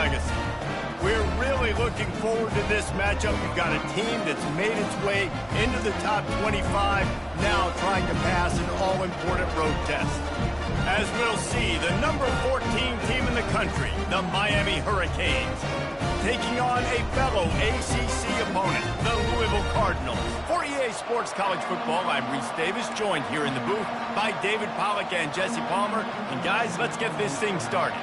legacy. We're really looking forward to this matchup. We've got a team that's made its way into the top 25, now trying to pass an all-important road test. As we'll see, the number 14 team in the country, the Miami Hurricanes, taking on a fellow ACC opponent, the Louisville Cardinals. For EA Sports College Football, I'm Reese Davis, joined here in the booth by David Pollack and Jesse Palmer. And guys, let's get this thing started.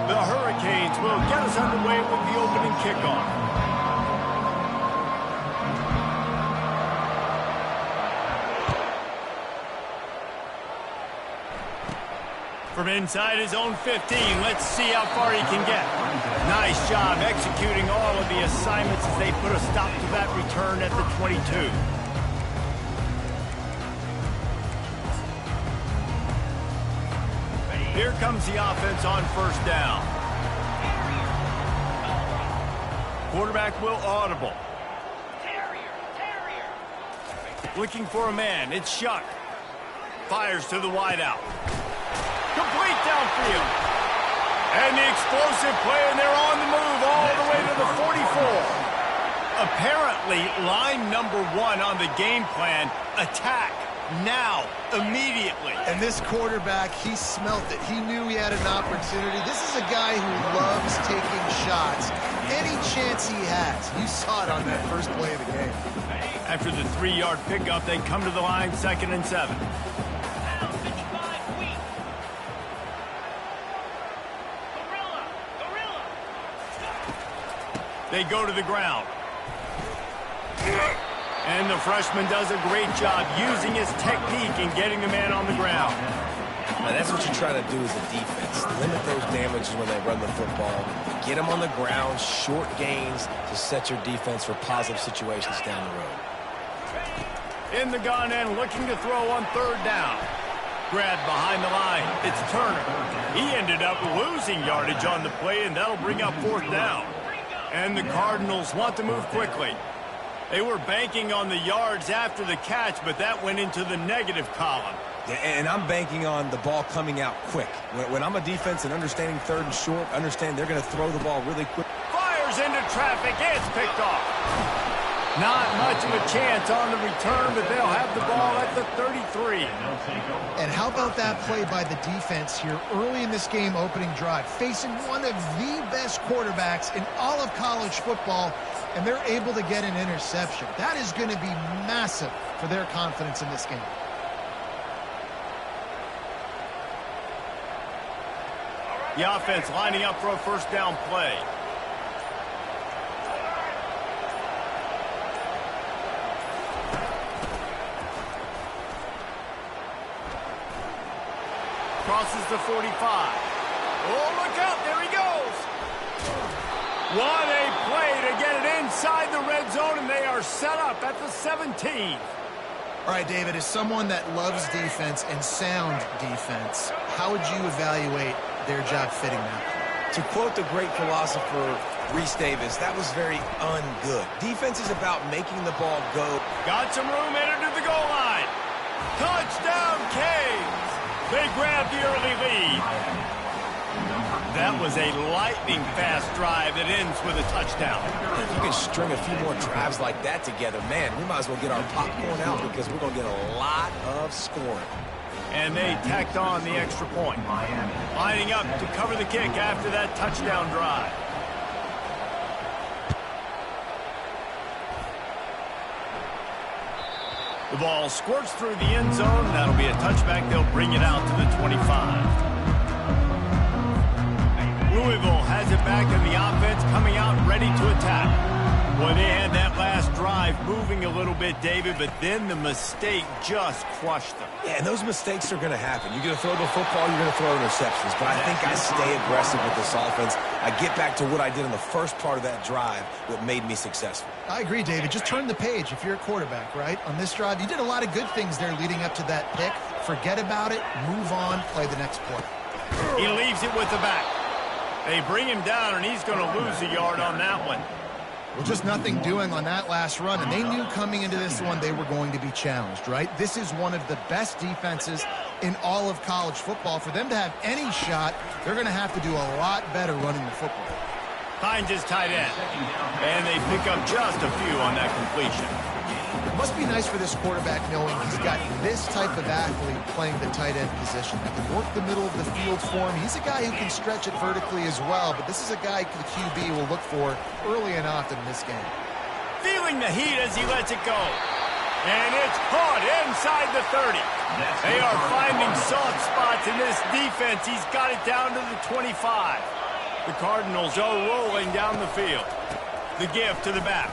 The Hurricanes will get us underway with the opening kickoff. From inside his own 15, let's see how far he can get. Nice job executing all of the assignments as they put a stop to that return at the 22. Here comes the offense on first down. Quarterback will audible. Looking for a man, it's Shuck. Fires to the wideout. Complete downfield. And the explosive play, and they're on the move all the way to the 44. Apparently, line number 1 on the game plan, attack. Now, immediately. And this quarterback, he smelt it. He knew he had an opportunity. This is a guy who loves taking shots. Any chance he has. You saw it on that first play of the game. After the 3-yard pickup, they come to the line, 2nd and 7. They go to the ground. And the freshman does a great job using his technique and getting the man on the ground. Now that's what you try to do as a defense. Limit those damages when they run the football. Get them on the ground, short gains to set your defense for positive situations down the road. In the gun and looking to throw on 3rd down. Grabbed behind the line. It's Turner. He ended up losing yardage on the play, and that'll bring up 4th down. And the Cardinals want to move quickly. They were banking on the yards after the catch, but that went into the negative column. Yeah, and I'm banking on the ball coming out quick. When I'm a defense and understanding 3rd and short, understand they're going to throw the ball really quick. Fires into traffic. It's picked off. Not much of a chance on the return, but they'll have the ball at the 33. And how about that play by the defense here early in this game opening drive, facing one of the best quarterbacks in all of college football, and they're able to get an interception. That is going to be massive for their confidence in this game. The offense lining up for a 1st down play. Crosses the 45. Oh, look out. There he goes. What a play to get it inside the red zone, and they are set up at the 17. All right, David, as someone that loves defense and sound defense, how would you evaluate their job fitting that? To quote the great philosopher Reese Davis, that was very ungood. Defense is about making the ball go. Got some room, entered to the goal line. Touchdown, Canes. They grab the early lead. That was a lightning-fast drive that ends with a touchdown. If you can string a few more drives like that together, man, we might as well get our popcorn out because we're going to get a lot of scoring. And they tacked on the extra point. Lining up to cover the kick after that touchdown drive. The ball squirts through the end zone. That'll be a touchback. They'll bring it out to the 25. Louisville has it back in the offense, coming out ready to attack. Well, they had that last drive moving a little bit, David, but then the mistake just crushed them. Yeah, and those mistakes are going to happen. You're going to throw the football, you're going to throw interceptions. But I think I stay aggressive with this offense. I get back to what I did in the first part of that drive, what made me successful. I agree, David. Just turn the page if you're a quarterback, right? On this drive, you did a lot of good things there leading up to that pick. Forget about it, move on, play the next play. He leaves it with the back. They bring him down, and he's going to lose a yard on that one. Well, just nothing doing on that last run, and they knew coming into this one they were going to be challenged, right? This is one of the best defenses in all of college football. For them to have any shot, they're going to have to do a lot better running the football. Finds his tight end, and they pick up just a few on that completion. It must be nice for this quarterback knowing he's got this type of athlete playing the tight end position. He can work the middle of the field for him. He's a guy who can stretch it vertically as well, but this is a guy the QB will look for early and often in this game. Feeling the heat as he lets it go. And it's caught inside the 30. They are finding soft spots in this defense. He's got it down to the 25. The Cardinals are rolling down the field. The give to the back.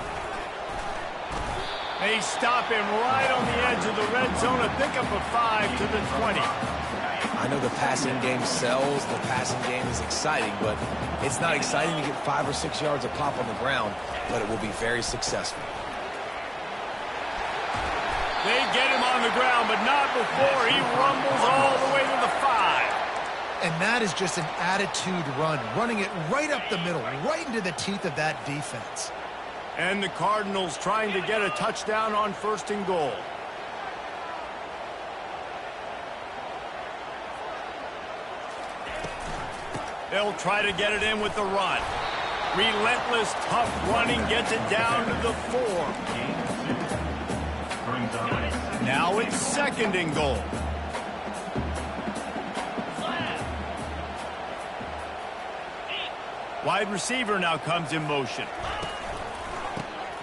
They stop him right on the edge of the red zone. A pickup of 5 to the 20. I know the passing game sells. The passing game is exciting, but it's not exciting to get 5 or 6 yards of pop on the ground, but it will be very successful. They get him on the ground, but not before he rumbles all the way to the 5. And that is just an attitude run, running it right up the middle, right into the teeth of that defense. And the Cardinals trying to get a touchdown on 1st and goal. They'll try to get it in with the run. Relentless, tough running gets it down to the 4. Now it's 2nd and goal. Wide receiver now comes in motion.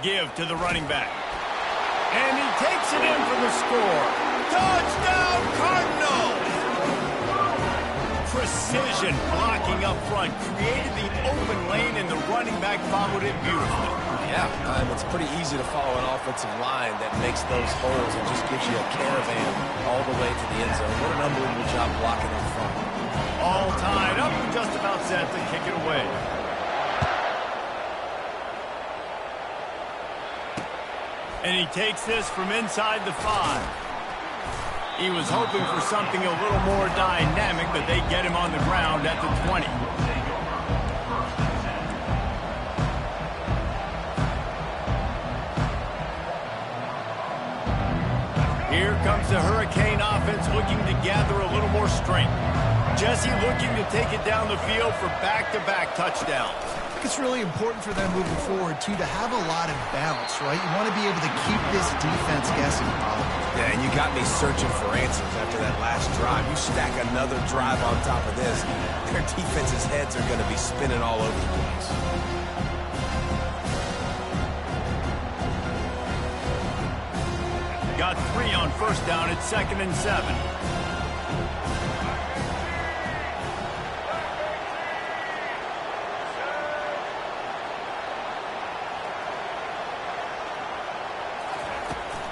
Give to the running back. And he takes it in for the score. Touchdown, Cardinals! Precision blocking up front created the open lane, and the running back followed it beautifully. Yeah, it's pretty easy to follow an offensive line that makes those holes and just gives you a caravan all the way to the end zone. What an unbelievable job blocking in front. All tied up and just about set to kick it away. And he takes this from inside the 5. He was hoping for something a little more dynamic, but they get him on the ground at the 20. Here comes the Hurricane offense looking to gather a little more strength. Jesse looking to take it down the field for back-to-back touchdowns. I think it's really important for them moving forward, too, to have a lot of balance, right? You want to be able to keep this defense guessing. Yeah, and you got me searching for answers after that last drive. You stack another drive on top of this, their defense's heads are going to be spinning all over the place. Got 3 on 1st down at 2nd and 7.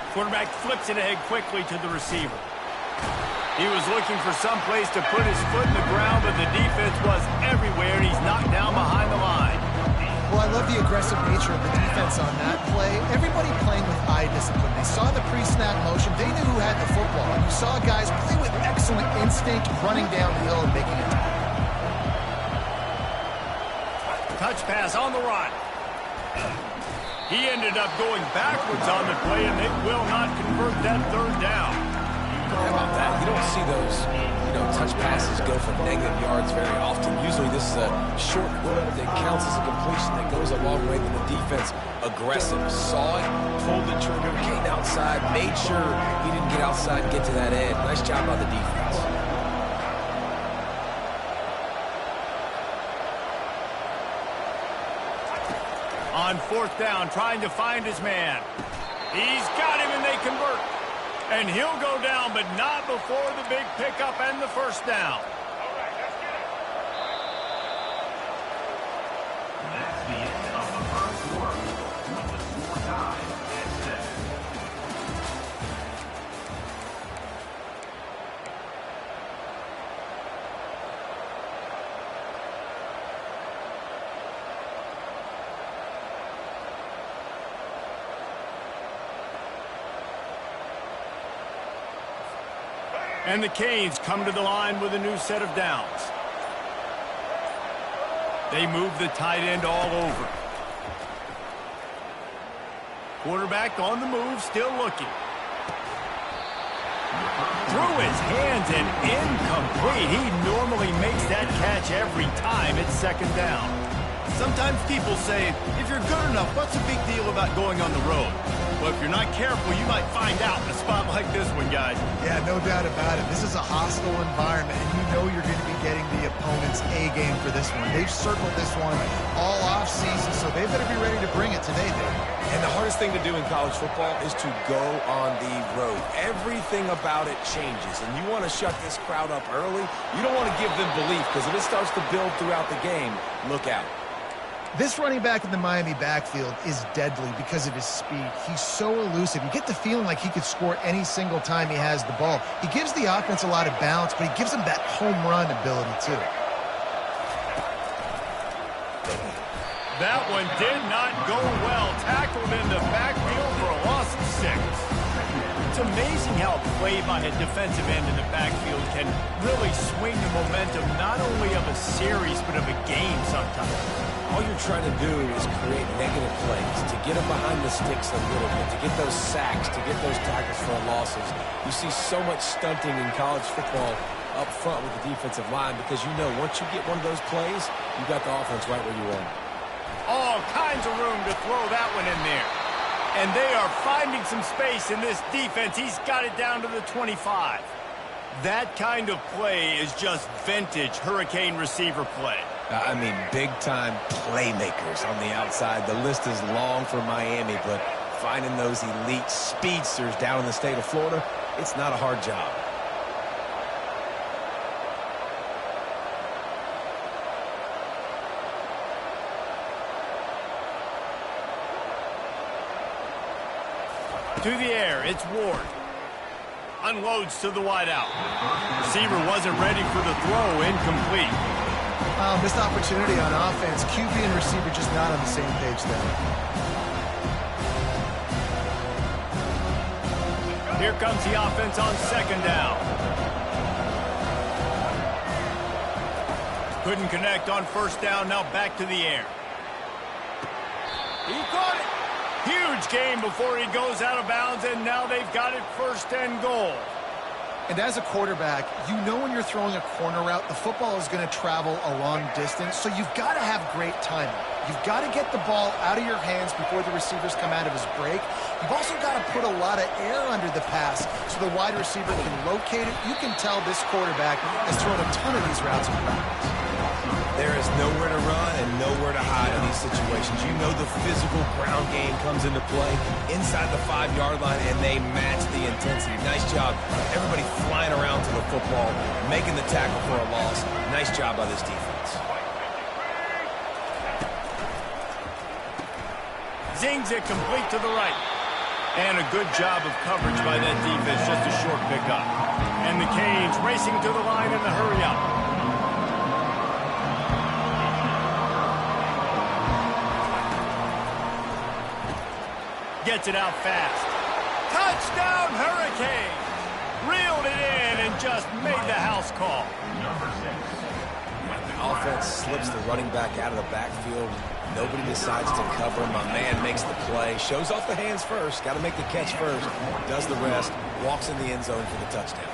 Quarterback flips it ahead quickly to the receiver. He was looking for some place to put his foot in the ground, but the defense was everywhere, and he's knocked down behind the line. Well, I love the aggressive nature of the defense on that play. Everybody playing with eye discipline. They saw the pre-snap motion. They knew who had the football. And you saw guys play with excellent instinct, running downhill and making it. Touch pass on the run. He ended up going backwards on the play, and they will not convert that 3rd down. How about that? You don't see those, touch passes go for negative yards very often. Usually this is a short run that counts as a completion that goes a long way to the defense. Aggressive. Saw it, pulled the trigger, came outside, made sure he didn't get outside and get to that edge. Nice job by the defense. On 4th down, trying to find his man. He's got him, and they convert. And he'll go down, but not before the big pickup and the 1st down. That's the end of the 1st quarter. With the score tied at 6. And the Canes come to the line with a new set of downs. They move the tight end all over. Quarterback on the move, still looking. Through his hands and incomplete. He normally makes that catch every time. It's second down. Sometimes people say, if you're good enough, what's the big deal about going on the road? Well, if you're not careful, you might find out in a spot like this one, guys. Yeah, no doubt about it. This is a hostile environment, and you know you're going to be getting the opponent's A game for this one. They've circled this one all offseason, so they better be ready to bring it today, Dave. And the hardest thing to do in college football is to go on the road. Everything about it changes, and you want to shut this crowd up early. You don't want to give them belief, because if it starts to build throughout the game, look out. This running back in the Miami backfield is deadly because of his speed. He's so elusive. You get the feeling like he could score any single time he has the ball. He gives the offense a lot of balance, but he gives them that home run ability, too. That one did not go well. Tackled in the backfield for a loss of 6. It's amazing how a play by a defensive end in the backfield can really swing the momentum not only of a series but of a game sometimes. All you're trying to do is create negative plays, to get them behind the sticks a little bit, to get those sacks, to get those tackles for losses. You see so much stunting in college football up front with the defensive line because you know once you get one of those plays, you got the offense right where you want it. All kinds of room to throw that one in there. And they are finding some space in this defense. He's got it down to the 25. That kind of play is just vintage Hurricane receiver play. I mean, big-time playmakers on the outside. The list is long for Miami, but finding those elite speedsters down in the state of Florida, it's not a hard job. To the air, it's Ward. Unloads to the wideout. Receiver wasn't ready for the throw, incomplete. Missed opportunity on offense. QB and receiver just not on the same page there. Here comes the offense on second down. Couldn't connect on first down, now back to the air. He caught it. Huge gain before he goes out of bounds, and now they've got it first and goal. And as a quarterback, you know when you're throwing a corner route, the football is going to travel a long distance, so you've got to have great timing. You've got to get the ball out of your hands before the receivers come out of his break. You've also got to put a lot of air under the pass so the wide receiver can locate it. You can tell this quarterback has thrown a ton of these routes in practice. There is nowhere to run and nowhere to hide in these situations. You know the physical ground game comes into play inside the 5-yard line, and they match the intensity. Nice job. Everybody flying around to the football, making the tackle for a loss. Nice job by this defense. Zings it complete to the right. And a good job of coverage by that defense, just a short pickup. And the Canes racing to the line in the hurry-up. Gets it out fast. Touchdown, Hurricane! Reeled it in and just made the house call. The offense slips the running back out of the backfield. Nobody decides to cover him. My man makes the play. Shows off the hands first. Got to make the catch first. Does the rest. Walks in the end zone for the touchdown.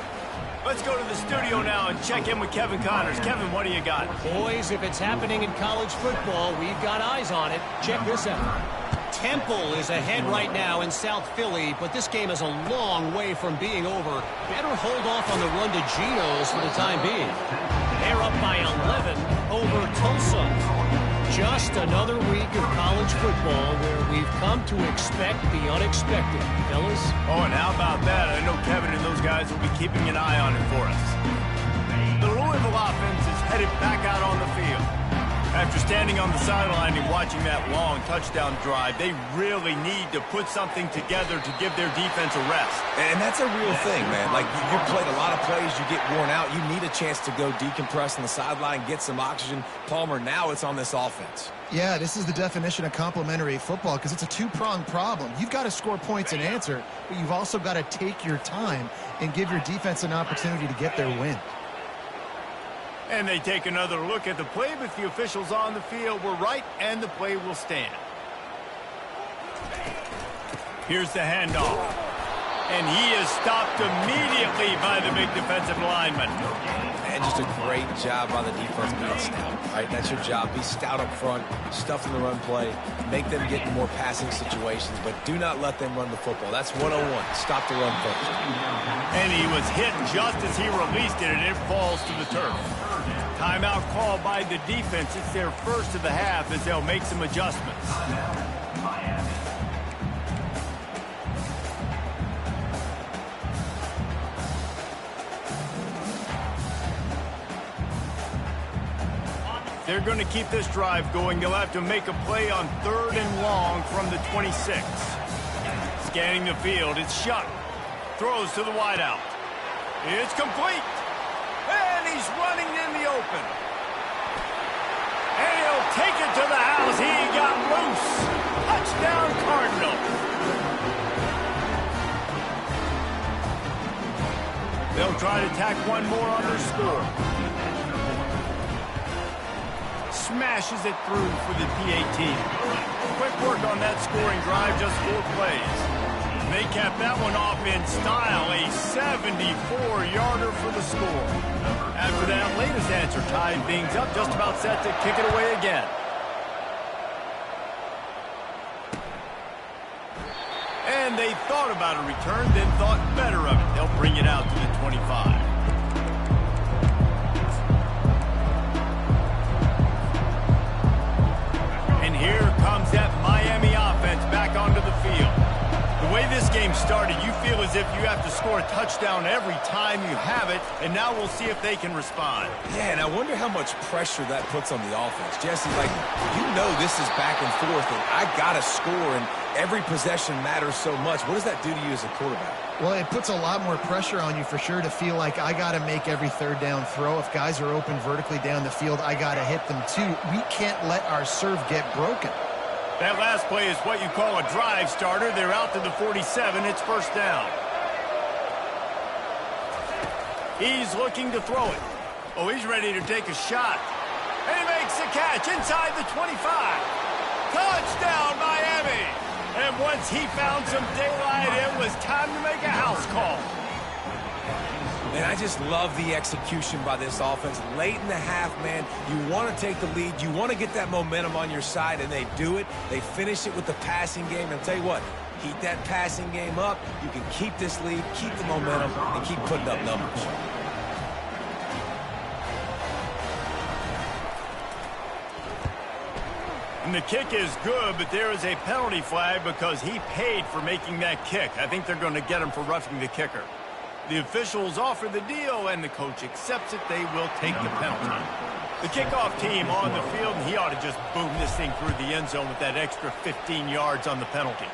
Let's go to the studio now and check in with Kevin Connors. Kevin, what do you got? Boys, if it's happening in college football, we've got eyes on it. Check this out. Temple is ahead right now in South Philly, but this game is a long way from being over. Better hold off on the run to Geno's for the time being. They're up by 11 over Tulsa. Just another week of college football where we've come to expect the unexpected, fellas. Oh, and how about that? I know Kevin and those guys will be keeping an eye on it for us. The Louisville offense is headed back out on the field. After standing on the sideline and watching that long touchdown drive, they really need to put something together to give their defense a rest. And that's a real thing, man. Like, you played a lot of plays, you get worn out. You need a chance to go decompress on the sideline, get some oxygen. Palmer, now it's on this offense. Yeah, this is the definition of complementary football because it's a two-pronged problem. You've got to score points and answer, but you've also got to take your time and give your defense an opportunity to get their win. And they take another look at the play, but the officials on the field were right, and the play will stand. Here's the handoff. And he is stopped immediately by the big defensive lineman. And just a great job by the defense being stout. Right? That's your job. Be stout up front, stuff in the run play, make them get in more passing situations, but do not let them run the football. That's 101. Stop the run first. And he was hit just as he released it, and it falls to the turf. Timeout call by the defense. It's their first of the half as they'll make some adjustments. They're going to keep this drive going. They'll have to make a play on 3rd and long from the 26. Scanning the field, it's Shuck. Throws to the wideout. It's complete. And he's running in the open. And he'll take it to the house. He got loose. Touchdown, Cardinal. They'll try to tack one more on their score. Smashes it through for the PAT. Quick work on that scoring drive, just 4 plays. They capped that one off in style, a 74-yarder for the score. After that latest answer tied things up, just about set to kick it away again. And they thought about a return, then thought better of it. They'll bring it out to the 25. Here comes that Miami offense back onto the field. The way this game started, you feel as if you have to score a touchdown every time you have it, and now we'll see if they can respond. Yeah, and I wonder how much pressure that puts on the offense. Jesse, like, you know this is back and forth, and I got to score, and every possession matters so much. What does that do to you as a quarterback? Well, it puts a lot more pressure on you for sure to feel like I got to make every 3rd down throw. If guys are open vertically down the field, I got to hit them too. We can't let our serve get broken. That last play is what you call a drive starter. They're out to the 47. It's 1st down. He's looking to throw it. Oh, he's ready to take a shot. And he makes the catch inside the 25. Touchdown, Miami! And once he found some daylight, it was time to make a house call. Man, I just love the execution by this offense. Late in the half, man, you want to take the lead. You want to get that momentum on your side, and they do it. They finish it with the passing game. And I'll tell you what, keep that passing game up. You can keep this lead, keep the momentum, and keep putting up numbers. And the kick is good, but there is a penalty flag because he paid for making that kick. I think they're going to get him for roughing the kicker. The officials offer the deal, and the coach accepts it. They will take the penalty. The kickoff team on the field, and he ought to just boom this thing through the end zone with that extra 15 yards on the penalty.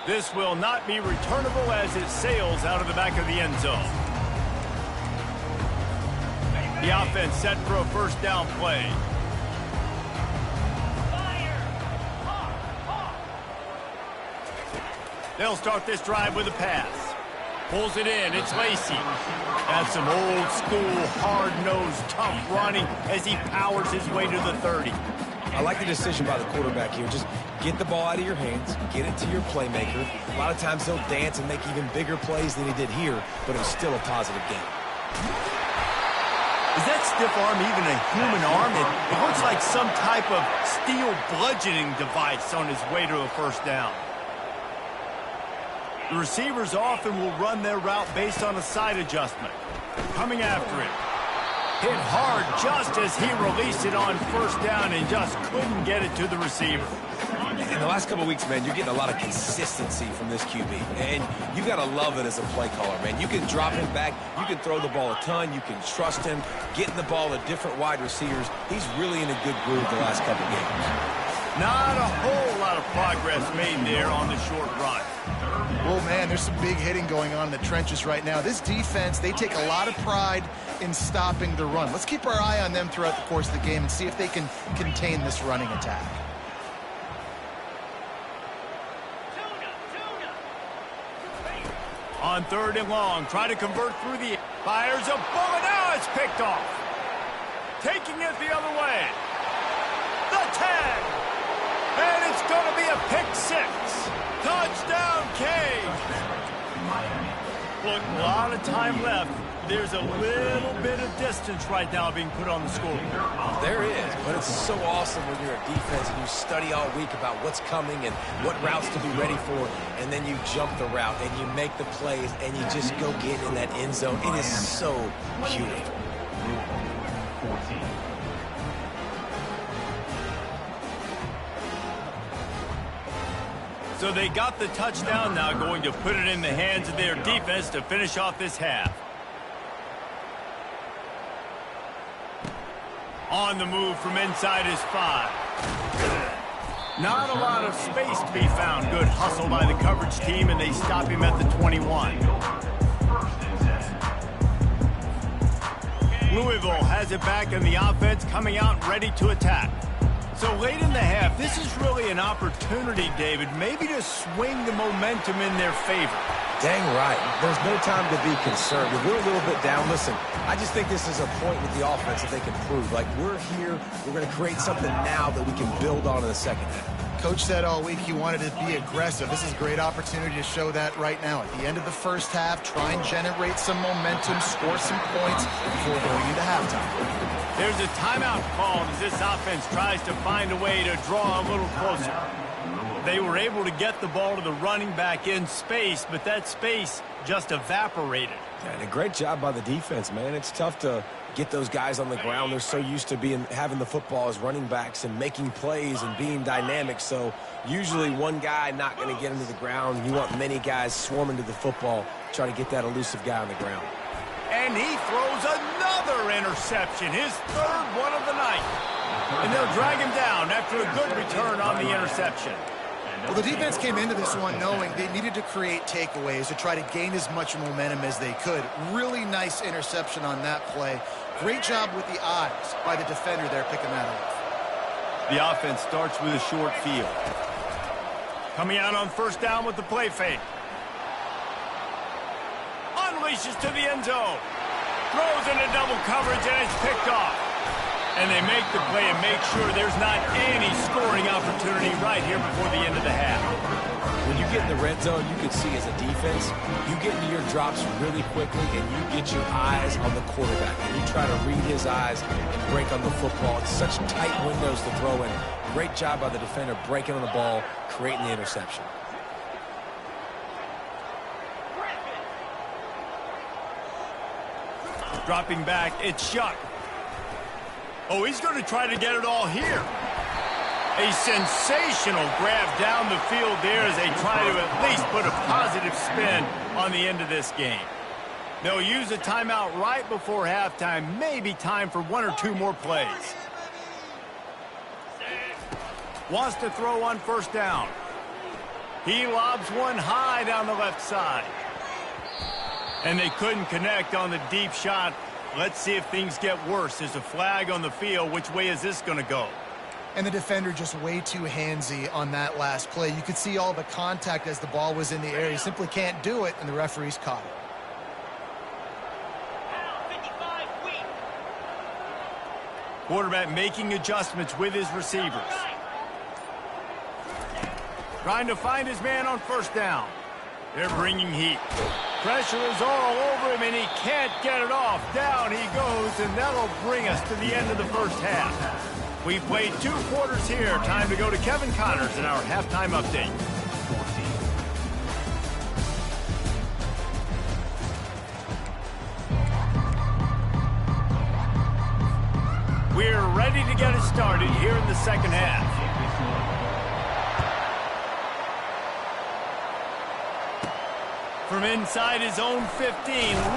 This will not be returnable as it sails out of the back of the end zone. The offense set for a 1st down play. They'll start this drive with a pass. Pulls it in. It's Lacy. That's some old-school, hard-nosed, tough running as he powers his way to the 30. I like the decision by the quarterback here. Just get the ball out of your hands, get it to your playmaker. A lot of times he'll dance and make even bigger plays than he did here, but it was still a positive game. Is that stiff arm even a human arm? It looks like some type of steel bludgeoning device on his way to a 1st down. The receivers often will run their route based on a side adjustment. Coming after it. Hit hard just as he released it on 1st down and just couldn't get it to the receiver. In the last couple of weeks, man, you're getting a lot of consistency from this QB. And you got to love it as a play caller, man. You can drop him back. You can throw the ball a ton. You can trust him. Getting the ball to different wide receivers. He's really in a good groove the last couple of games. Not a whole lot of progress made there on the short run. Oh, man, there's some big hitting going on in the trenches right now. This defense, they take a lot of pride in stopping the run. Let's keep our eye on them throughout the course of the game and see if they can contain this running attack. On 3rd and long, try to convert through the... Fires a bullet. Now it's picked off. Taking it the other way. The 10. And it's going to be a pick six. Touchdown, Cage. Look, a lot of time left. There's a little bit of distance right now being put on the scoreboard. There is, but it's so awesome when you're a defense and you study all week about what's coming and what routes to be ready for, and then you jump the route and you make the plays and you just go get in that end zone. It is so beautiful. 14. So they got the touchdown, now going to put it in the hands of their defense to finish off this half. On the move from inside his 5. Not a lot of space to be found. Good hustle by the coverage team, and they stop him at the 21. Louisville has it back in the offense, coming out ready to attack. So late in the half, this is really an opportunity, David, maybe to swing the momentum in their favor. Dang right. There's no time to be concerned. If we're a little bit down, listen, I just think this is a point with the offense that they can prove. Like, we're here, we're going to create something now that we can build on in the second half. Coach said all week he wanted to be aggressive. This is a great opportunity to show that right now. At the end of the first half, try and generate some momentum, score some points before going into halftime. There's a timeout called as this offense tries to find a way to draw a little closer. They were able to get the ball to the running back in space, but that space just evaporated. And a great job by the defense, man. It's tough to get those guys on the ground. They're so used to having the football as running backs and making plays and being dynamic. So usually one guy not going to get him to the ground. You want many guys swarming to the football, try to get that elusive guy on the ground. And he throws another interception, his third one of the night. And they'll drag him down after a good return on the interception. Well, the defense came into this one knowing they needed to create takeaways to try to gain as much momentum as they could. Really nice interception on that play. Great job with the eyes by the defender there picking that off. The offense starts with a short field. Coming out on first down with the play fake. Unleashes to the end zone. Throws into double coverage and it's picked off. And they make the play and make sure there's not any scoring opportunity right here before the end of the half. When you get in the red zone, you can see as a defense, you get into your drops really quickly and you get your eyes on the quarterback. And you try to read his eyes and break on the football. It's such tight windows to throw in. Great job by the defender breaking on the ball, creating the interception. Dropping back, it's Shuck. Oh, he's going to try to get it all here. A sensational grab down the field there as they try to at least put a positive spin on the end of this game. They'll use a timeout right before halftime. Maybe time for one or two more plays. Wants to throw on first down. He lobs one high down the left side. And they couldn't connect on the deep shot. Let's see if things get worse. There's a flag on the field. Which way is this going to go? And the defender just way too handsy on that last play. You could see all the contact as the ball was in the air. He simply can't do it, and the referee's caught it. Quarterback making adjustments with his receivers. Trying to find his man on first down. They're bringing heat. Pressure is all over him, and he can't get it off. Down he goes, and that'll bring us to the end of the first half. We've played 2 quarters here. Time to go to Kevin Connors in our halftime update. We're ready to get it started here in the second half. From inside his own 15,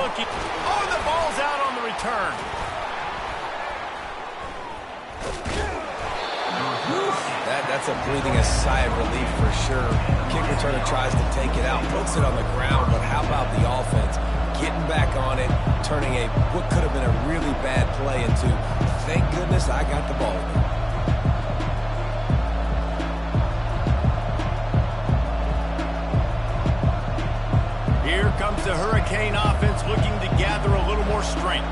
looking. Oh, the ball's out on the return. That's a breathing a sigh of relief for sure. Kick returner tries to take it out, puts it on the ground, but how about the offense? Getting back on it, turning what could have been a really bad play into, thank goodness I got the ball. Here comes the Hurricane offense looking to gather a little more strength.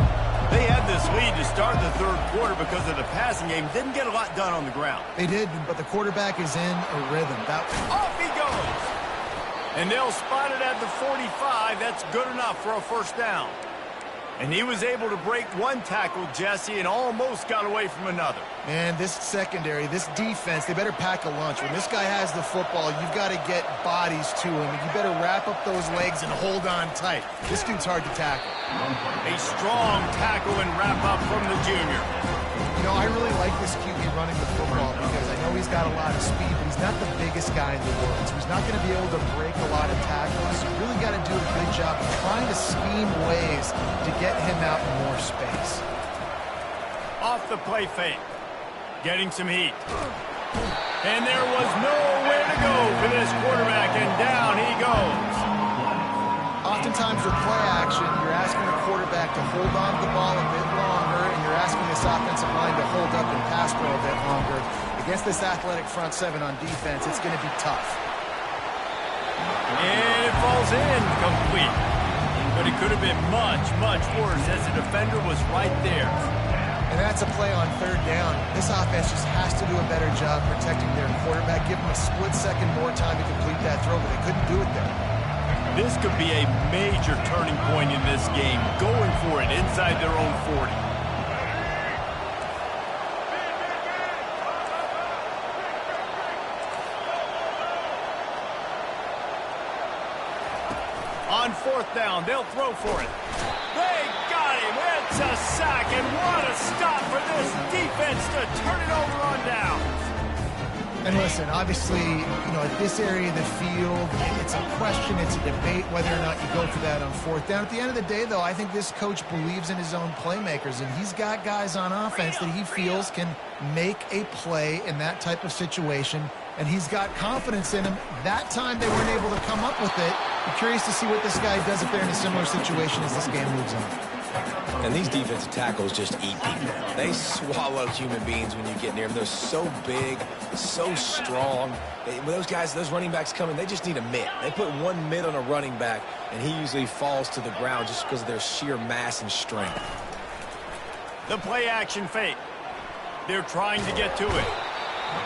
They had the this lead to start the third quarter because of the passing game. Didn't get a lot done on the ground. They did, but the quarterback is in a rhythm. Off he goes. And they'll spot it at the 45. That's good enough for a first down. And he was able to break one tackle, Jesse, and almost got away from another. Man, this secondary, this defense, they better pack a lunch. When this guy has the football, you've got to get bodies to him. And you better wrap up those legs and hold on tight. This dude's hard to tackle. A strong tackle and wrap up from the junior. You know, I really like this QB running the football because I know he's got a lot of speed, but he's not the biggest guy in the world. So he's not going to be able to break a lot of tackles. So you really got to do a good job of trying to scheme ways to get him out in more space. Off the play fake. Getting some heat. And there was nowhere to go for this quarterback, and down he goes. Oftentimes with play action, you're asking a quarterback to hold on to the ball a bit longer, and you're asking this offensive line to hold up and pass for a bit longer. Against this athletic front seven on defense, it's going to be tough. And it falls in complete. But it could have been much, much worse as the defender was right there. And that's a play on third down. This offense just has to do a better job protecting their quarterback. Give them a split second more time to complete that throw, but they couldn't do it there. This could be a major turning point in this game, going for it inside their own 40. On fourth down, they'll throw for it. They got him. It's a sack, and what a stop for this defense to turn it over on down. And listen, obviously, you know, at this area of the field, it's a question, it's a debate whether or not you go for that on fourth down. At the end of the day, though, I think this coach believes in his own playmakers, and he's got guys on offense that he feels can make a play in that type of situation, and he's got confidence in them. That time they weren't able to come up with it. I'm curious to see what this guy does if they're in a similar situation as this game moves on. And these defensive tackles just eat people. They swallow human beings when you get near them. They're so big, so strong. When those guys, those running backs come in, they just need a mitt. They put one mitt on a running back, and he usually falls to the ground just because of their sheer mass and strength. The play action fake. They're trying to get to it.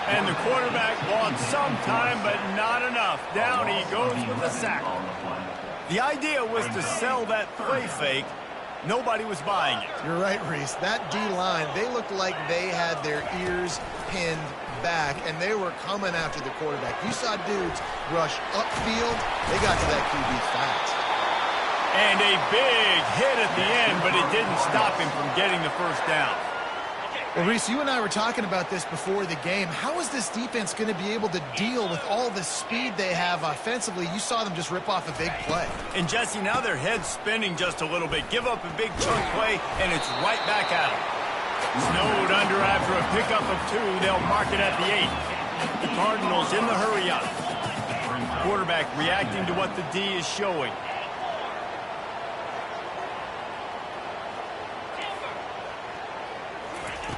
And the quarterback bought some time, but not enough. Down he goes with the sack. The idea was to sell that play fake. Nobody was buying it. You're right, Reese. That D-line, they looked like they had their ears pinned back, and they were coming after the quarterback. You saw dudes rush upfield. They got to that QB fast. And a big hit at the end, but it didn't stop him from getting the first down. Well, Reese, you and I were talking about this before the game. How is this defense going to be able to deal with all the speed they have offensively? You saw them just rip off a big play. And, Jesse, now their head's spinning just a little bit. Give up a big chunk play, and it's right back at them. Snowed under after a pickup of 2. They'll mark it at the 8. The Cardinals in the hurry up. Quarterback reacting to what the D is showing.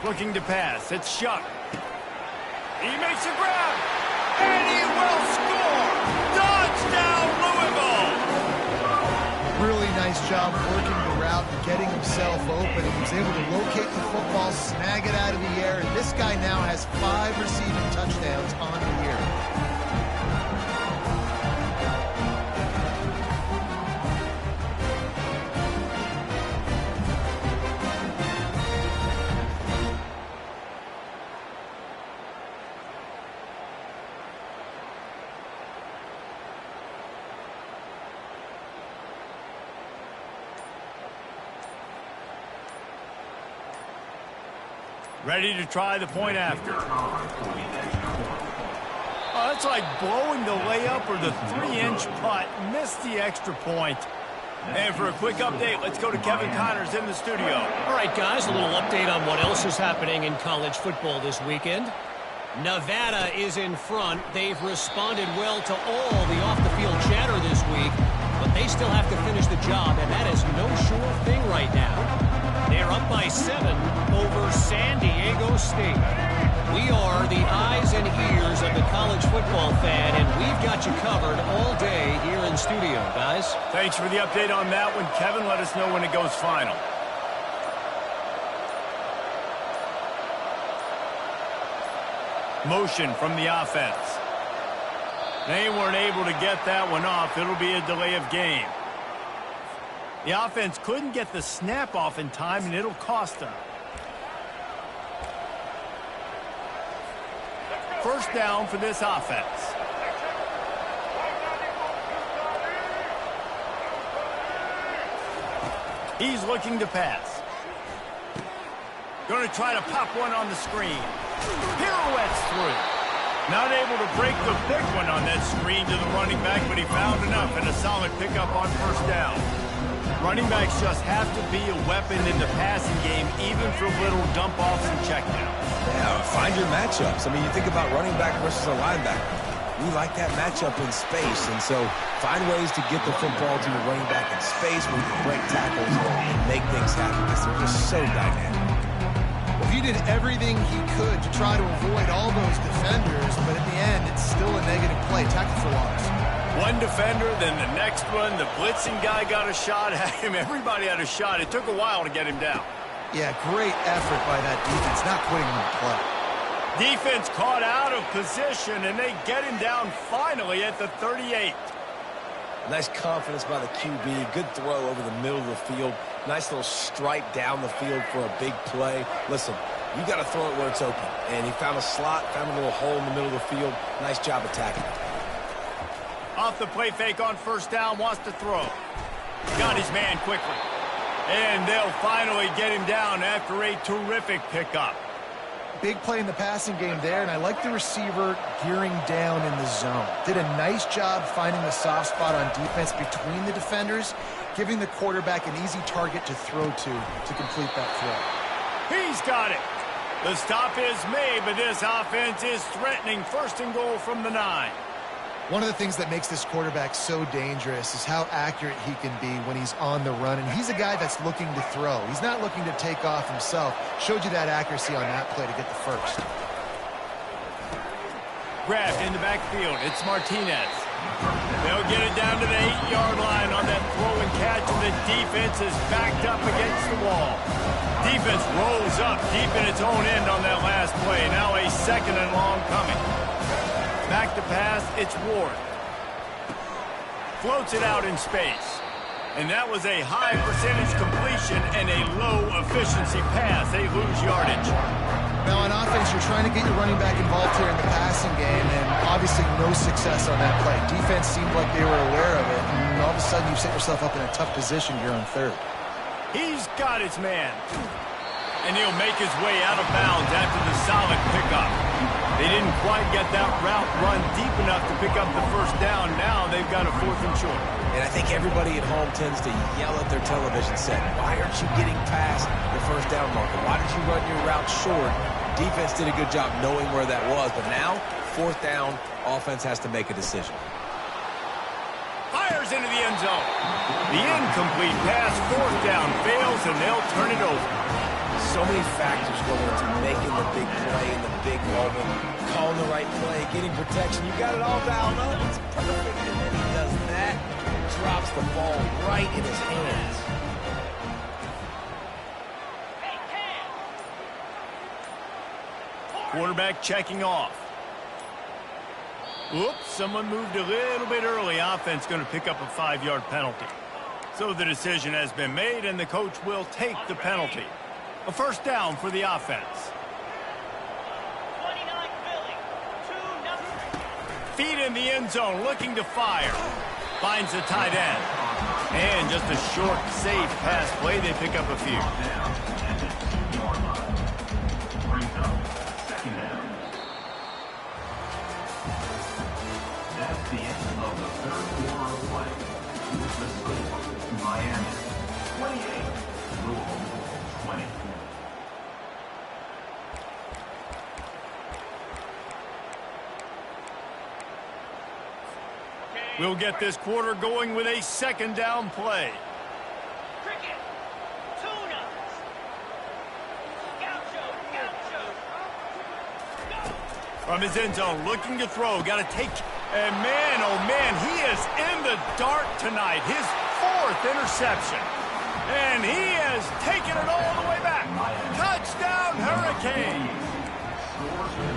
Looking to pass. It's Shuck. He makes a grab. And he will score. Touchdown, Louisville. Really nice job working the route and getting himself open. He was able to locate the football, snag it out of the air, and this guy now has 5 receiving touchdowns on the year. Ready to try the point after. Oh, that's like blowing the layup or the 3-inch putt. Missed the extra point. And for a quick update, let's go to Kevin Connors in the studio. All right, guys, a little update on what else is happening in college football this weekend. Nevada is in front. They've responded well to all the off-the-field chatter this week, but they still have to finish the job, and that is no sure thing right now. They're up by 7 over San Diego State. We are the eyes and ears of the college football fan, and we've got you covered all day here in studio, guys. Thanks for the update on that one, Kevin. Let us know when it goes final. Motion from the offense. They weren't able to get that one off. It'll be a delay of game. The offense couldn't get the snap off in time, and it'll cost them. First down for this offense. He's looking to pass. Going to try to pop one on the screen. Pirouettes through. Not able to break the big one on that screen to the running back, but he found enough and a solid pickup on first down. Running backs just have to be a weapon in the passing game, even for little dump-offs and checkdowns. Yeah, find your matchups. I mean, you think about running back versus a linebacker. We like that matchup in space, and so find ways to get the football to your running back in space where you can break tackles and make things happen because they're just so dynamic. Well, he did everything he could to try to avoid all those defenders, but at the end, it's still a negative play. Tackle for loss. One defender, then the next one. The blitzing guy got a shot at him. Everybody had a shot. It took a while to get him down. Yeah, great effort by that defense, not quitting on the play. Defense caught out of position, and they get him down finally at the 38. Nice confidence by the QB. Good throw over the middle of the field. Nice little strike down the field for a big play. Listen, you got to throw it where it's open. And he found a slot, found a little hole in the middle of the field. Nice job attacking it. Off the play fake on first down, wants to throw. Got his man quickly. And they'll finally get him down after a terrific pickup. Big play in the passing game there, and I like the receiver gearing down in the zone. Did a nice job finding the soft spot on defense between the defenders, giving the quarterback an easy target to throw to complete that throw. He's got it. The stop is made, but this offense is threatening. First and goal from the 9. One of the things that makes this quarterback so dangerous is how accurate he can be when he's on the run. And he's a guy that's looking to throw. He's not looking to take off himself. Showed you that accuracy on that play to get the first. Grabbed in the backfield. It's Martinez. They'll get it down to the 8-yard line on that throw and catch, and the defense is backed up against the wall. Defense rolls up deep in its own end on that last play. Now a second and long coming. Back to pass, it's Ward. Floats it out in space. And that was a high percentage completion and a low efficiency pass. They lose yardage. Now on offense, you're trying to get your running back involved here in the passing game, and obviously no success on that play. Defense seemed like they were aware of it, and all of a sudden you've set yourself up in a tough position here on third. He's got his man. And he'll make his way out of bounds after the solid pickup. They didn't quite get that route run deep enough to pick up the first down. Now they've got a 4th and short. And I think everybody at home tends to yell at their television set, why aren't you getting past the first down marker? Why did you run your route short? Defense did a good job knowing where that was, but now, 4th down, offense has to make a decision. Fires into the end zone. The incomplete pass, 4th down, fails, and they'll turn it over. So many factors go into making the big play in the big moment, calling the right play, getting protection. You got it all dialed up. It's perfect. And then he does that, drops the ball right in his hands. Quarterback checking off. Oops, someone moved a little bit early. Offense going to pick up a 5-yard penalty. So the decision has been made, and the coach will take the penalty. A first down for the offense. 29 Philly, 2-0. Feet in the end zone, looking to fire. Finds the tight end. And just a short, safe pass play. They pick up a few. That's the end of the third quarter of play. The score, Miami 28, Louisville 20. We'll get this quarter going with a second down play. Cricket, tuna. Gaucho. Go. From his end zone, looking to throw. Got to take. And man, oh man, he is in the dark tonight. His 4th interception. And he has taken it all the way back. Touchdown, Hurricane.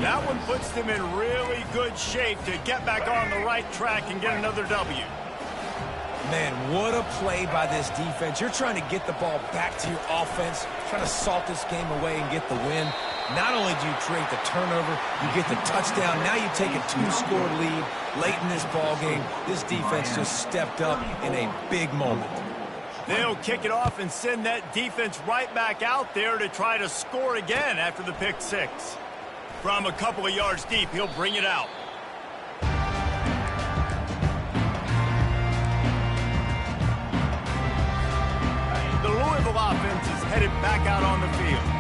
That one puts them in really good shape to get back on the right track and get another W. Man, what a play by this defense. You're trying to get the ball back to your offense, trying to salt this game away and get the win. Not only do you create the turnover, you get the touchdown. Now you take a 2-score lead late in this ball game. This defense just stepped up in a big moment. They'll kick it off and send that defense right back out there to try to score again after the pick six. From a couple of yards deep, he'll bring it out. The Louisville offense is headed back out on the field.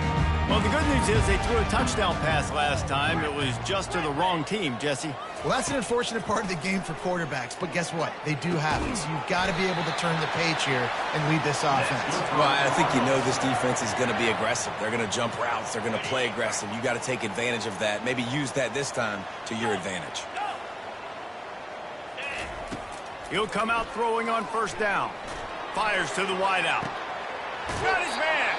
Well, the good news is they threw a touchdown pass last time. It was just to the wrong team, Jesse. Well, that's an unfortunate part of the game for quarterbacks, but guess what? They do have it, so you've got to be able to turn the page here and lead this offense. Well, I think you know this defense is going to be aggressive. They're going to jump routes. They're going to play aggressive. You got to take advantage of that. Maybe use that this time to your advantage. He'll come out throwing on first down. Fires to the wideout. Got his man.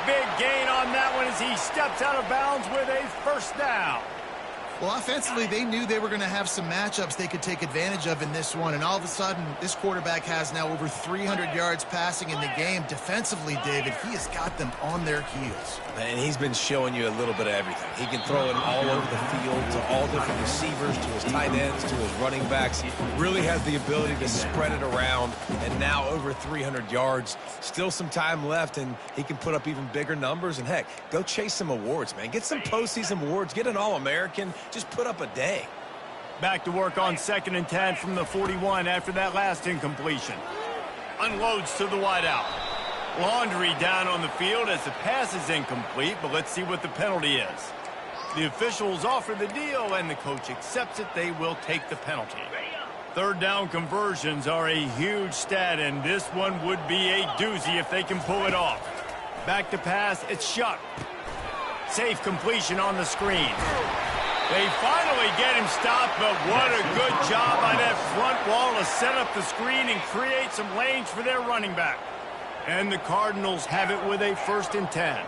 Big gain on that one as he steps out of bounds with a first down. Well, offensively, they knew they were going to have some matchups they could take advantage of in this one, and all of a sudden, this quarterback has now over 300 yards passing in the game. Defensively, David, he has got them on their heels. And he's been showing you a little bit of everything. He can throw it all over the field to all different receivers, to his tight ends, to his running backs. He really has the ability to spread it around, and now over 300 yards. Still some time left, and he can put up even bigger numbers. And, heck, go chase some awards, man. Get some postseason awards. Get an All-American. Just put up a day. Back to work on 2nd and 10 from the 41 after that last incompletion. Unloads to the wideout. Laundry down on the field as the pass is incomplete, but let's see what the penalty is. The officials offer the deal, and the coach accepts it. They will take the penalty. Third down conversions are a huge stat, and this one would be a doozy if they can pull it off. Back to pass, it's Shuck. Safe completion on the screen. They finally get him stopped, but what a good job by that front wall to set up the screen and create some lanes for their running back. And the Cardinals have it with a 1st and 10.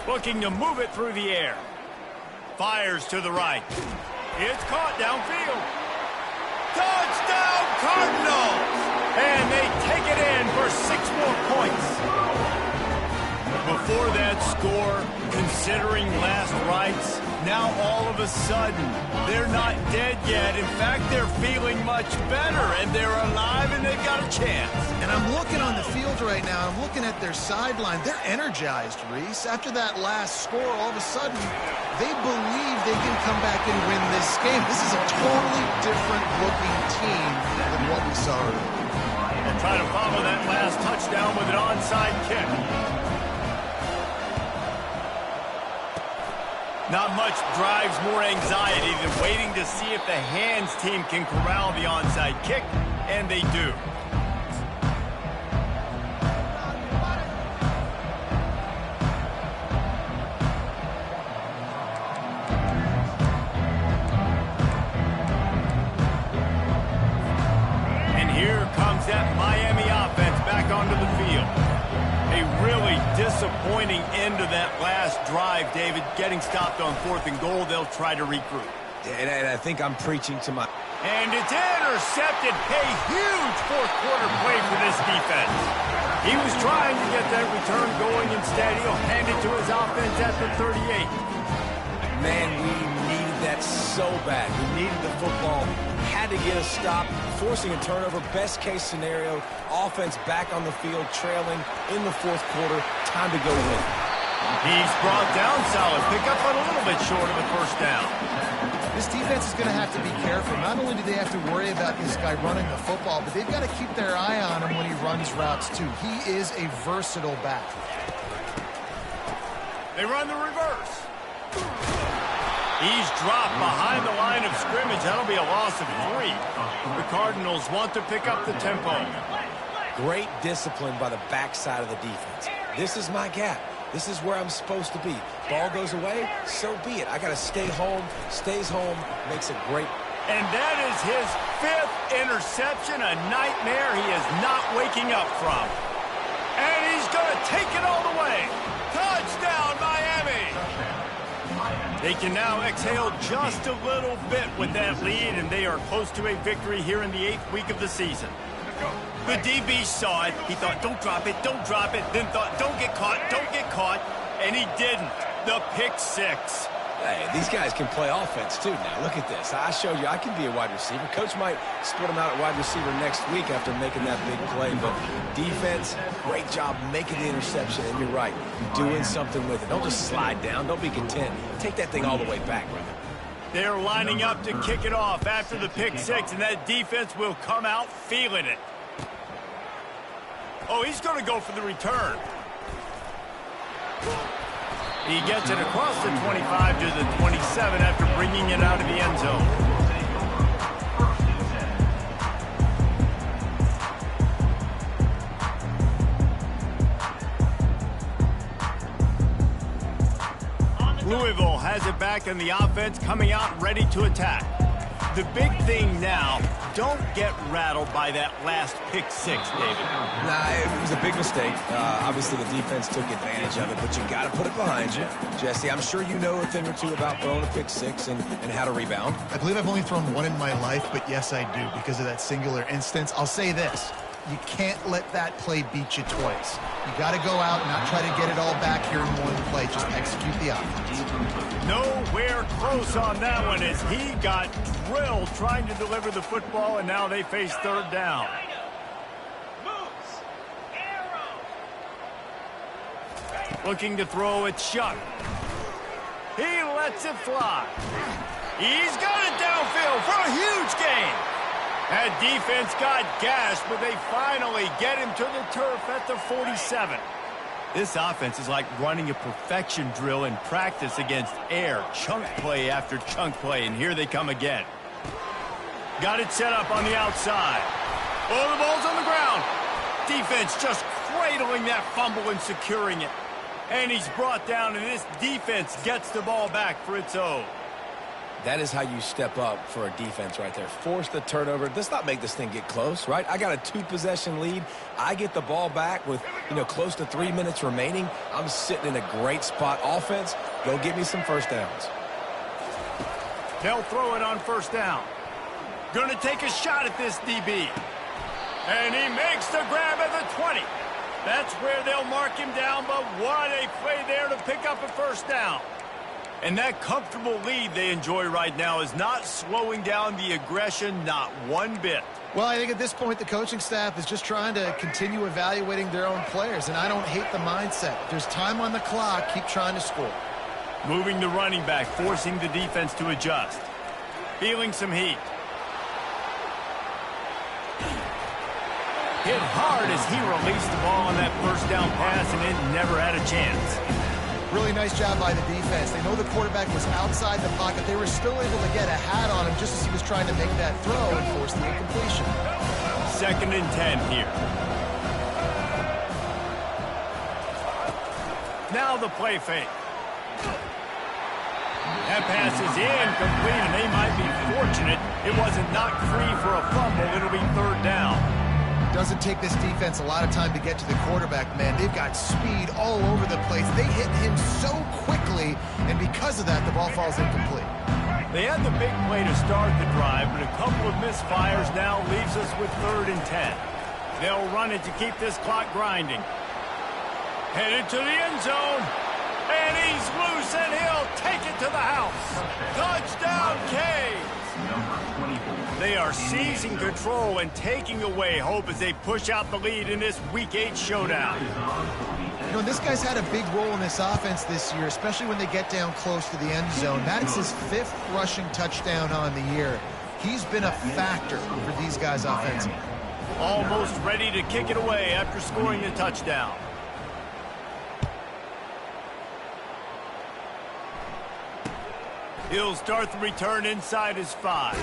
Looking to move it through the air. Fires to the right. It's caught downfield. Touchdown Cardinals! And they take it in for 6 more points. Before that score, considering last rites, now all of a sudden, they're not dead yet. In fact, they're feeling much better, and they're alive, and they've got a chance. And I'm looking on the field right now. I'm looking at their sideline. They're energized, Reese. After that last score, all of a sudden, they believe they can come back and win this game. This is a totally different-looking team than what we saw earlier. They'll try to follow that last touchdown with an onside kick. Not much drives more anxiety than waiting to see if the hands team can corral the onside kick, and they do. And here comes that Miami offense back onto the field. A really disappointing end to that last drive, David. Getting stopped on 4th and goal, they'll try to regroup. And I think I'm preaching to my... And it's intercepted. A huge 4th quarter play for this defense. He was trying to get that return going. Instead, he'll hand it to his offense at the 38. Man, we needed that so bad. We needed the football. Had to get a stop, forcing a turnover. Best case scenario, offense back on the field, trailing in the 4th quarter. Time to go win. He's brought down solid. Pick up on a little bit short of a first down. This defense is going to have to be careful. Not only do they have to worry about this guy running the football, but they've got to keep their eye on him when he runs routes, too. He is a versatile back. They run the reverse. He's dropped behind the line of scrimmage. That'll be a loss of 3. The Cardinals want to pick up the tempo. Great discipline by the backside of the defense. This is my gap. This is where I'm supposed to be. Ball goes away, so be it. I got to stay home. Stays home. Makes it great. And that is his 5th interception, a nightmare he is not waking up from. And he's going to take it all the way. Touchdown, Miami! They can now exhale just a little bit with that lead, and they are close to a victory here in the 8th week of the season. The DB saw it. He thought, don't drop it, then thought, don't get caught, and he didn't. The pick six. Hey, these guys can play offense, too, now. Look at this. I showed you I can be a wide receiver. Coach might split them out at wide receiver next week after making that big play. But defense, great job making the interception. And you're right, doing something with it. Don't just slide down. Don't be content. Take that thing all the way back, brother. They're lining up to kick it off after the pick six, and that defense will come out feeling it. Oh, he's going to go for the return. He gets it across the 25 to the 27 after bringing it out of the end zone. Louisville has it back in the offense, coming out ready to attack. The big thing now, don't get rattled by that last pick six, David. Nah, it was a big mistake. Obviously, the defense took advantage of it, but you got to put it behind you. Jesse, I'm sure you know a thing or two about throwing a pick six and how to rebound. I believe I've only thrown one in my life, but yes, I do because of that singular instance. I'll say this. You can't let that play beat you twice. You got to go out and not try to get it all back here in one play. Just execute the offense. Nowhere close on that one as he got drilled trying to deliver the football, and now they face third down. Looking to throw it, Shuck. He lets it fly. He's got it downfield for a huge gain. That defense got gashed, but they finally get him to the turf at the 47. This offense is like running a perfection drill in practice against air. Chunk play after chunk play, and here they come again. Got it set up on the outside. Oh, the ball's on the ground. Defense just cradling that fumble and securing it. And he's brought down, and this defense gets the ball back for its own. That is how you step up for a defense right there. Force the turnover. Let's not make this thing get close, right? I got a 2-possession lead. I get the ball back with, close to 3 minutes remaining. I'm sitting in a great spot. Offense, go get me some first downs. They'll throw it on first down. Going to take a shot at this DB. And he makes the grab at the 20. That's where they'll mark him down, but what a play there to pick up a first down. And that comfortable lead they enjoy right now is not slowing down the aggression, not one bit. Well, I think at this point the coaching staff is just trying to continue evaluating their own players, and I don't hate the mindset. If there's time on the clock, keep trying to score. Moving the running back, forcing the defense to adjust. Feeling some heat. Hit hard as he released the ball on that first down pass, and it never had a chance. Really nice job by the defense. They know the quarterback was outside the pocket. They were still able to get a hat on him just as he was trying to make that throw and force the incompletion. 2nd and 10 here. Now the play fake. That pass is incomplete, and they might be fortunate it wasn't knocked free for a fumble. It'll be third down. Doesn't take this defense a lot of time to get to the quarterback, man. They've got speed all over the place. They hit him so quickly, and because of that, the ball falls incomplete. They had the big play to start the drive, but a couple of misfires now leaves us with 3rd and 10. They'll run it to keep this clock grinding. Headed to the end zone, and he's loose, and he'll take it to the house. Touchdown, Canes! They are seizing control and taking away hope as they push out the lead in this Week 8 showdown. This guy's had a big role in this offense this year, especially when they get down close to the end zone. That's his 5th rushing touchdown on the year. He's been a factor for these guys offensively. Almost ready to kick it away after scoring the touchdown. He'll start the return inside his 5.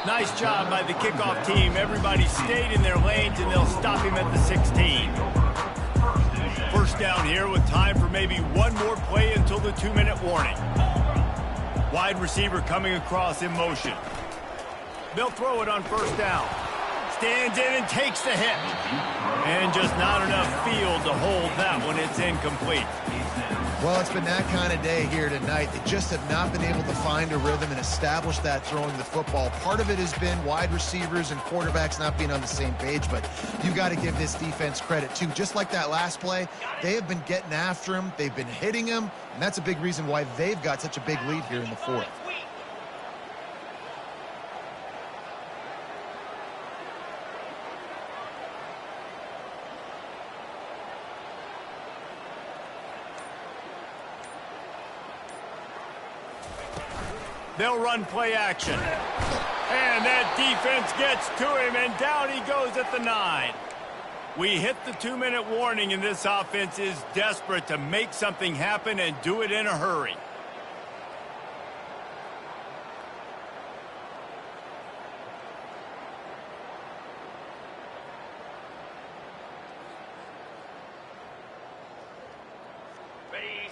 Nice job by the kickoff team. Everybody stayed in their lanes, and they'll stop him at the 16. First down here with time for maybe one more play until the 2-minute warning. Wide receiver coming across in motion. They'll throw it on first down. Stands in and takes the hit. And just not enough field to hold that one. It's incomplete. Well, it's been that kind of day here tonight. They just have not been able to find a rhythm and establish that throwing the football. Part of it has been wide receivers and quarterbacks not being on the same page, but you got to give this defense credit too. Just like that last play, they have been getting after him. They've been hitting him, and that's a big reason why they've got such a big lead here in the fourth. They'll run play action. And that defense gets to him, and down he goes at the 9. We hit the 2-minute warning, and this offense is desperate to make something happen and do it in a hurry.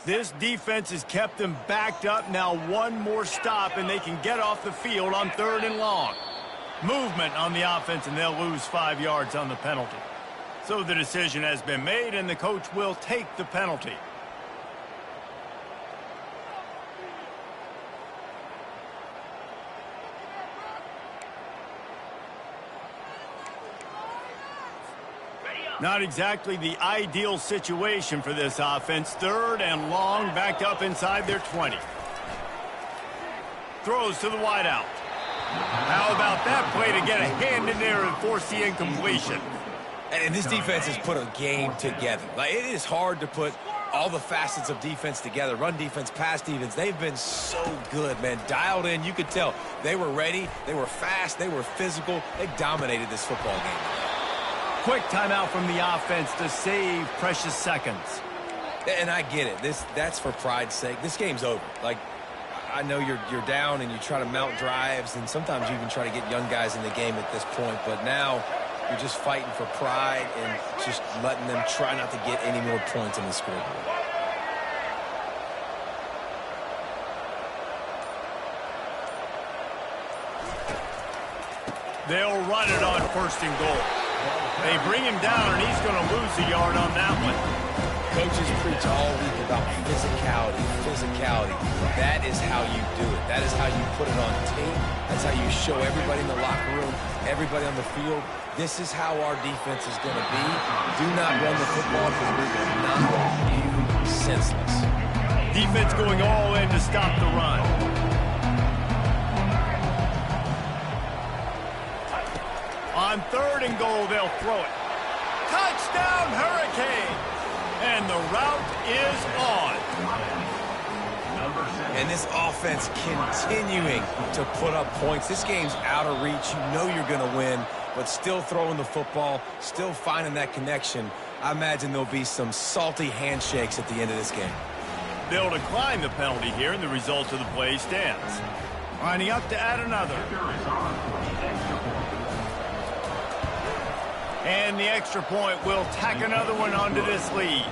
This defense has kept them backed up. Now one more stop, and they can get off the field on 3rd and long. Movement on the offense, and they'll lose 5 yards on the penalty. So the decision has been made, and the coach will take the penalty. Not exactly the ideal situation for this offense. 3rd and long, backed up inside their 20. Throws to the wideout. How about that play to get a hand in there and force the incompletion? And this defense has put a game together. Like, it is hard to put all the facets of defense together. Run defense, pass defense. They've been so good, man. Dialed in. You could tell they were ready. They were fast. They were physical. They dominated this football game. Quick timeout from the offense to save precious seconds. And I get it. That's for pride's sake. This game's over. Like, I know you're down and you try to mount drives, and sometimes you even try to get young guys in the game at this point. But now you're just fighting for pride and just letting them try not to get any more points on the scoreboard. They'll run it on 1st and goal. They bring him down, and he's going to lose a yard on that one. Coaches preach all week about physicality. That is how you do it. That is how you put it on tape. That's how you show everybody in the locker room, everybody on the field. This is how our defense is going to be. Do not run the football because we will knock you senseless. Defense going all in to stop the run. On 3rd and goal, they'll throw it. Touchdown, Hurricane! And the route is on. And this offense continuing to put up points. This game's out of reach. You know you're going to win, but still throwing the football, still finding that connection. I imagine there'll be some salty handshakes at the end of this game. They'll decline the penalty here, and the result of the play stands. Lining up to add another. And the extra point will tack another one onto this lead.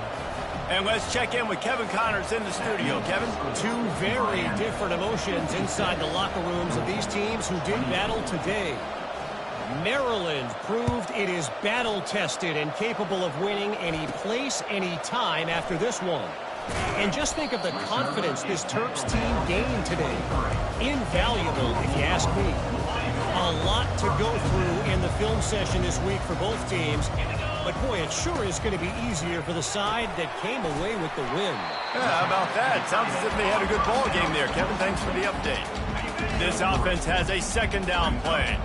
And let's check in with Kevin Connors in the studio. Kevin? 2 very different emotions inside the locker rooms of these teams who did battle today. Maryland proved it is battle-tested and capable of winning any place, any time after this one. And just think of the confidence this Terps team gained today. Invaluable, if you ask me. A lot to go through in the film session this week for both teams. But, boy, it sure is going to be easier for the side that came away with the win. Yeah, how about that? Sounds as if they had a good ball game there. Kevin, thanks for the update. This offense has a 2nd down play.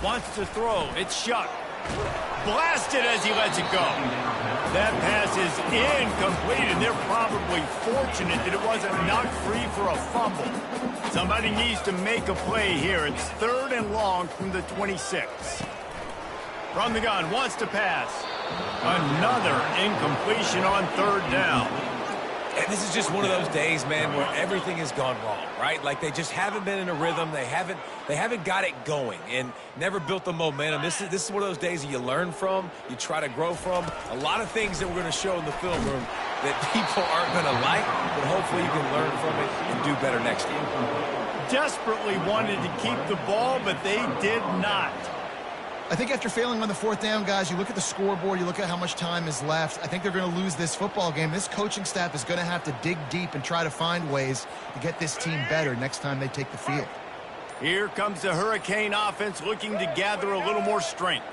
Wants to throw. It's shut. Blasted as he lets it go. That pass is incomplete, and they're probably fortunate that it wasn't knocked free for a fumble. Somebody needs to make a play here. It's 3rd and long from the 26. From the gun, wants to pass. Another incompletion on 3rd down. And this is just one of those days, man, where everything has gone wrong, right? Like they just haven't been in a rhythm. They haven't got it going and never built the momentum. This is one of those days that you learn from, you try to grow from. A lot of things that we're going to show in the film room that people aren't going to like, but hopefully you can learn from it and do better next year. Desperately wanted to keep the ball, but they did not. I think after failing on the fourth down, guys, you look at the scoreboard, you look at how much time is left. I think they're going to lose this football game. This coaching staff is going to have to dig deep and try to find ways to get this team better next time they take the field. Here comes the Hurricane offense looking to gather a little more strength.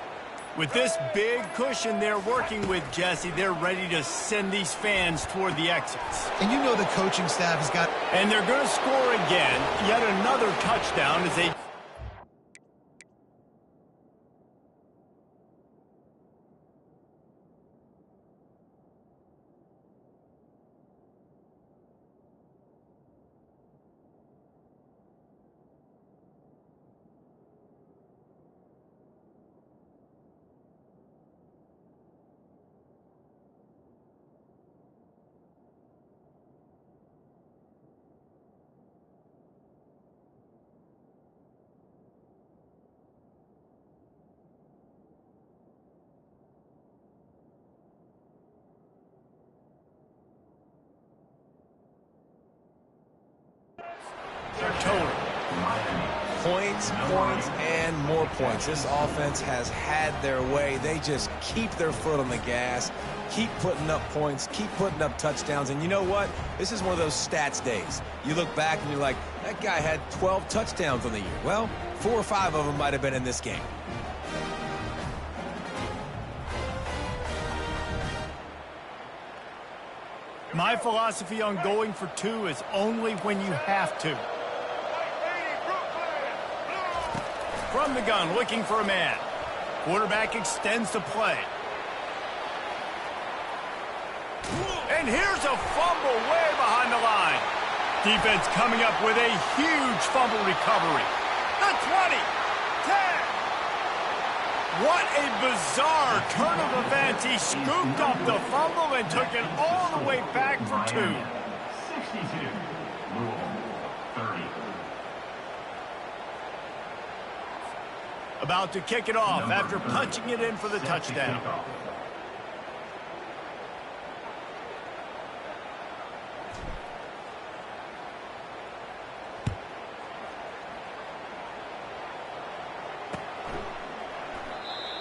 With this big cushion they're working with, Jesse, they're ready to send these fans toward the exits. And you know the coaching staff has got... And they're going to score again. Yet another touchdown as they... Total. Points, points, and more points. This offense has had their way. They just keep their foot on the gas, keep putting up points, keep putting up touchdowns. And you know what? This is one of those stats days. You look back and you're like, that guy had 12 touchdowns on the year. Well, 4 or 5 of them might have been in this game. My philosophy on going for 2 is only when you have to. From the gun, looking for a man. Quarterback extends the play. And here's a fumble way behind the line. Defense coming up with a huge fumble recovery. The 20, 10. What a bizarre turn of events. He scooped up the fumble and took it all the way back for 2. 62. Louisville 30. About to kick it off after punching it in for the touchdown.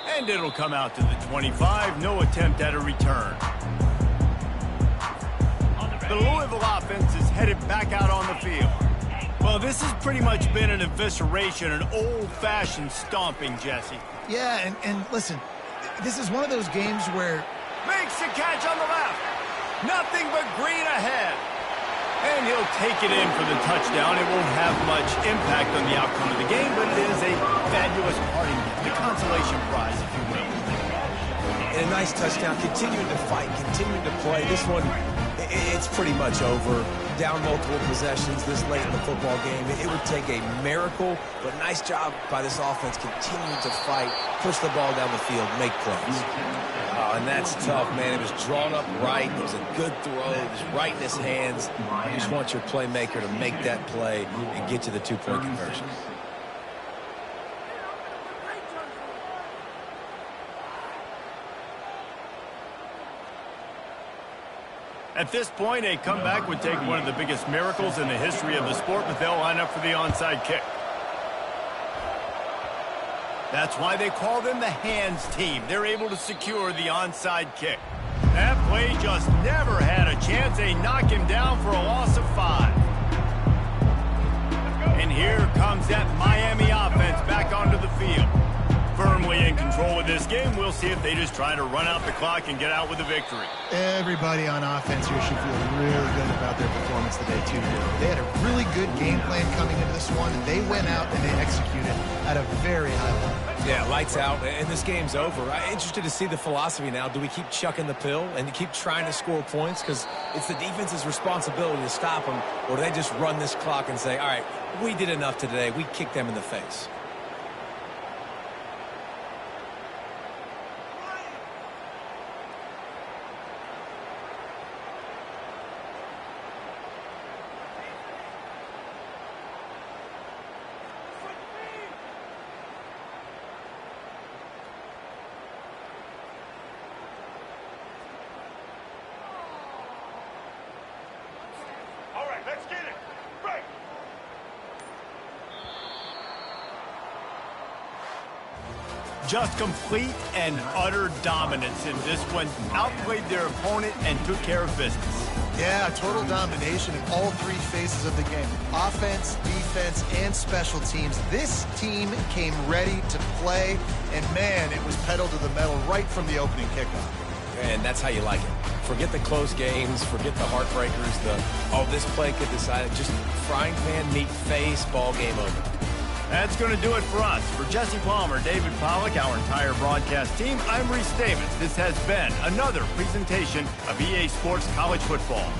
And it'll come out to the 25. No attempt at a return. The Louisville offense is headed back out on the field. Well, this has pretty much been an evisceration, an old-fashioned stomping, Jesse. Yeah, and listen, this is one of those games where... Makes the catch on the left. Nothing but green ahead. And he'll take it in for the touchdown. It won't have much impact on the outcome of the game, but it is a fabulous parting gift, a consolation prize, if you will. And a nice touchdown, continuing to fight, continuing to play. This one, it's pretty much over. Down multiple possessions this late in the football game. It would take a miracle, but nice job by this offense continuing to fight, push the ball down the field, make plays. And that's tough, man. It was drawn up right. It was a good throw. It was right in his hands. You just want your playmaker to make that play and get to the 2-point conversion. At this point, a comeback would take one of the biggest miracles in the history of the sport, but they'll line up for the onside kick. That's why they call them the hands team. They're able to secure the onside kick. That play just never had a chance. They knock him down for a loss of 5. And here comes that Miami offense back onto the field. Firmly in control of this game. We'll see if they just try to run out the clock and get out with a victory. Everybody on offense here should feel really good about their performance today, too. They had a really good game plan coming into this one, and they went out and they executed at a very high level. Yeah, lights out, and this game's over. I'm interested to see the philosophy now. Do we keep chucking the pill and keep trying to score points? Because it's the defense's responsibility to stop them, or do they just run this clock and say, all right, we did enough today. We kicked them in the face. Just complete and utter dominance in this one. Outplayed their opponent and took care of business. Yeah, total domination in all three phases of the game. Offense, defense, and special teams. This team came ready to play, and man, it was pedal to the metal right from the opening kickoff. And that's how you like it. Forget the close games, forget the heartbreakers, oh, this play could decide it. Just frying pan, meat face, ball game over. That's going to do it for us. For Jesse Palmer, David Pollack, our entire broadcast team, I'm Reese Davis. This has been another presentation of EA Sports College Football.